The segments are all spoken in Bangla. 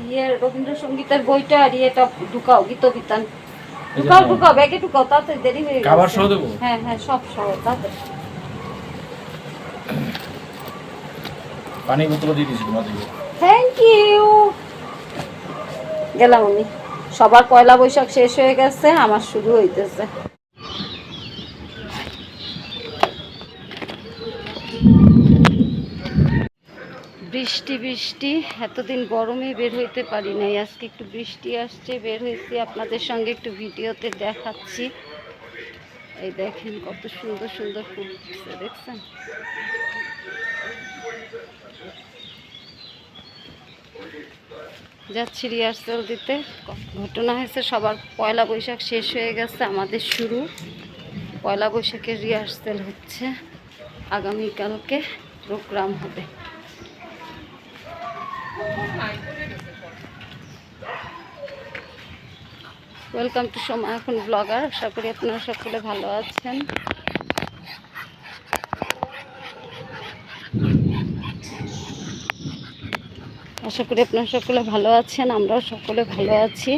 ইয়ে রবীন্দ্রসঙ্গীতের বইটা আর এটা ঢুকাও, গীতবিতান ঢুকাও ব্যাগে ঢুকাও, তাতে দেরি হয়ে গেছে। খাবার সহ দেবো? হ্যাঁ হ্যাঁ, সব সহ, তাতে পানি বোতল দিয়ে দিয়েছি তোমাদের। Thank you. গেলাম আমি। সবার পয়লা বৈশাখ শেষ হয়ে গেছে, আমার শুরু হইতেছে। বৃষ্টি বৃষ্টি, এতদিন গরমে বের হইতে পারি নাই, আজকে একটু বৃষ্টি আসছে, বের হয়েছি, আপনাদের সঙ্গে একটু ভিডিওতে দেখাচ্ছি। এই দেখেন কত সুন্দর সুন্দর ফুল ফুটছে, দেখছেন? যাচ্ছি রিহার্সাল দিতে। ঘটনা হয়েছে সবার পয়লা বৈশাখ শেষ হয়ে গেছে, আমাদের শুরু। পয়লা বৈশাখের রিহার্সাল হচ্ছে, আগামীকালকে প্রোগ্রাম হবে। ওয়েলকাম টু সময় এখন ব্লগার। আশা করি আপনারা সকলে ভালো আছেন। আশা করি আপনারা সকলে ভালো আছেন, আমরাও সকলে ভালো আছি।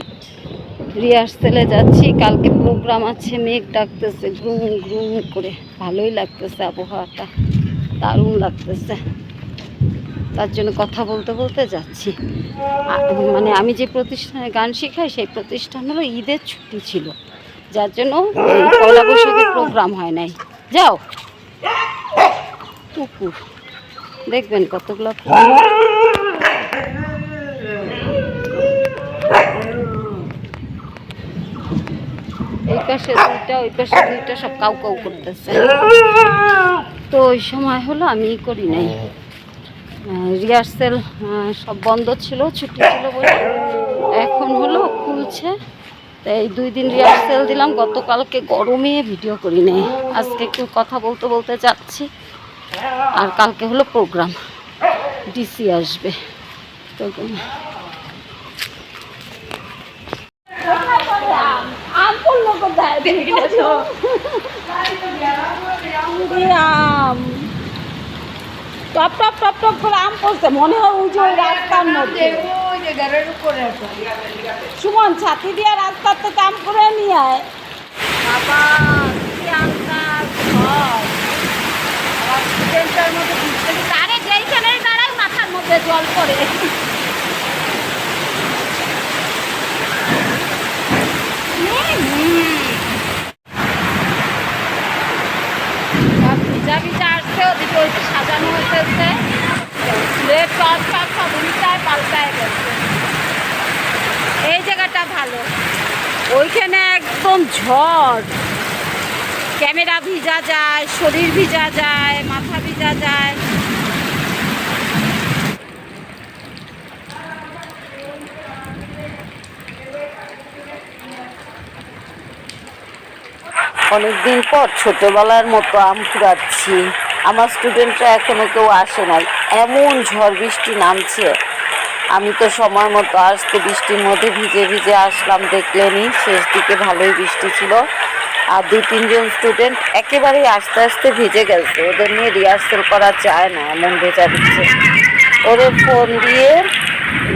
রিহার্সেলে যাচ্ছি, কালকে প্রোগ্রাম আছে। মেঘ ডাকতেছে গ্রুম গ্রুম করে, ভালোই লাগতেছে, আবহাওয়াটা দারুণ লাগতেছে। তার জন্য কথা বলতে বলতে যাচ্ছি। মানে আমি যে প্রতিষ্ঠানে গান শেখাই, সেই প্রতিষ্ঠান হলো ঈদের ছুটি ছিল, যার জন্য পয়লা বৈশাখের প্রোগ্রাম হয় নাই। যাও, কুকুর দেখবেন কতগুলো। এই পাশে দুইটা, ওই পাশে দুইটা, সব কাউ কাউ করতেছে। তো ওই সময় হলো আমি করি নাই, রিহার্সেল সব বন্ধ ছিল, ছুটি ছিল বলে। এখন হলো খুলছে, তাই 2 দিন রিহার্সেল দিলাম। গতকালকে গরমে ভিডিও করি নাই, আজকে একটু কথা বলতে বলতে যাচ্ছি। আর কালকে হলো প্রোগ্রাম, ডিসি আসবে। তো আম টপ টপ টপ টপ করে আম পড়ছে, মনে হয় ওই যে ওই রাস্তার মধ্যে। সুমন ছাতি দিয়ে রাস্তার থেকে আম করে নিয়ে আয় বাবা। স্টুডেন্টের মধ্যে ভিজতে আরে যেইখানে দাঁড়াই মাথার মধ্যে জল পড়ে। ভিজা ভিজা আসছে, ওদিকে ওই সাজানো হয়েছে, সব উল্টায় পাল্টায় গেছে। এই জায়গাটা ভালো, ওইখানে একদম ঝড়, ক্যামেরা ভিজা যায়, শরীর ভিজা যায়, মাথা ভিজা যায়। অনেকদিন পর ছোটবেলার মতো আম কুড়াচ্ছি। আমার স্টুডেন্টরা এখনো কেউ আসে নাই, এমন ঝড় বৃষ্টি নামছে। আমি তো সময় মতো আসতে বৃষ্টির মধ্যে ভিজে ভিজে আসলাম, দেখলেনি শেষ দিকে ভালোই বৃষ্টি ছিল। আর 2-3 জন স্টুডেন্ট একেবারেই আস্তে আস্তে ভিজে গেছে, ওদের নিয়ে রিহার্সেল করা যায় না, এমন ভেজা দিচ্ছে। ওদের ফোন দিয়ে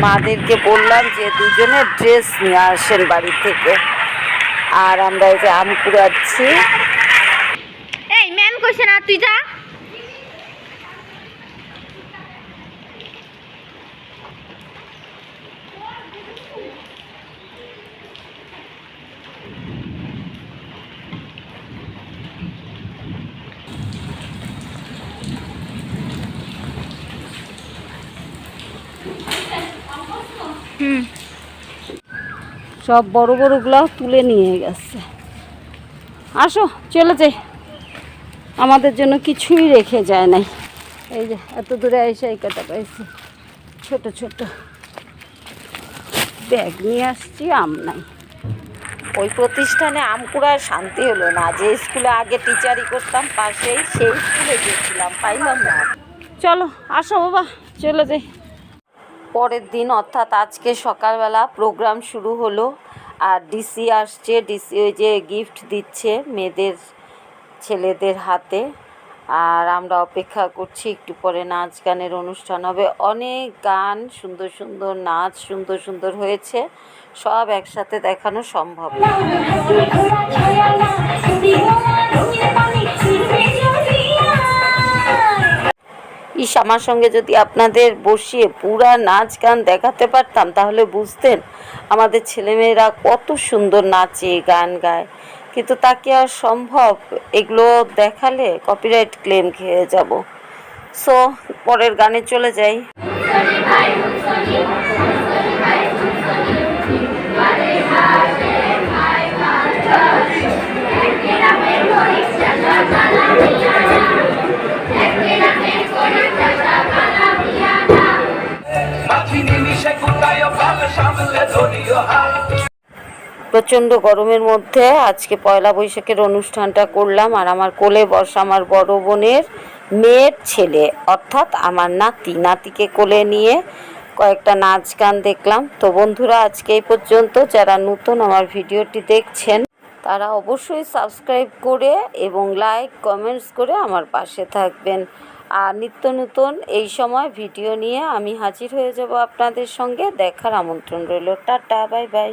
মাদেরকে বললাম যে 2জনের ড্রেস নিয়ে আসেন বাড়ি থেকে। আর আমরা এই যে আম কুড়াচ্ছি। এই ম্যাম কইছে না তুই যা। সব বড় বড়গুলো তুলে নিয়ে গেছে। আসো চলে যাই, আমাদের জন্য কিছুই রেখে যায় নাই। এই যে এত দূরে এসে এই কাটা পাইছি, ছোট ছোট ব্যাগ নিয়ে আসছি, আম নাই। ওই প্রতিষ্ঠানে আম কুড়ার শান্তি হলো না। যে স্কুলে আগে টিচারই করতাম পাশেই, সেই স্কুলে গেছিলাম, পাইলাম না। চলো আসো বাবা, চলে যাই। পরের দিন অর্থাৎ আজকে সকালবেলা প্রোগ্রাম শুরু হলো। আর ডিসি আসছে, ডিসি ওই যে গিফট দিচ্ছে মেয়েদের ছেলেদের হাতে। আর আমরা অপেক্ষা করছি, একটু পরে নাচ গানের অনুষ্ঠান হবে। অনেক গান, সুন্দর সুন্দর নাচ, সুন্দর সুন্দর হয়েছে, সব একসাথে দেখানো সম্ভব না। ইস, আমার সঙ্গে যদি আপনাদের বসিয়ে পুরা নাচ গান দেখাতে পারতাম তাহলে বুঝতেন আমাদের ছেলেমেয়েরা কত সুন্দর নাচে গান গায়। কিন্তু তা কি আর সম্ভব? এগুলো দেখালে কপিরাইট ক্লেম খেয়ে যাব। সো পরের গানে চলে যাই। প্রচণ্ড গরমের মধ্যে আজকে পয়লা বৈশাখের অনুষ্ঠানটা করলাম। আর আমার কোলে বসা আমার বড় বোনের মেয়ের ছেলে, অর্থাৎ আমার নাতিকে কোলে নিয়ে কয়েকটা নাচ গান দেখলাম। তো বন্ধুরা, আজকে এই পর্যন্ত। যারা নতুন আমার ভিডিওটি দেখছেন তারা অবশ্যই সাবস্ক্রাইব করে এবং লাইক কমেন্টস করে আমার পাশে থাকবেন। আর নিত্য নতুন এই সময় ভিডিও নিয়ে আমি হাজির হয়ে যাব আপনাদের সঙ্গে। দেখার আমন্ত্রণ রইল। Tata, bye bye.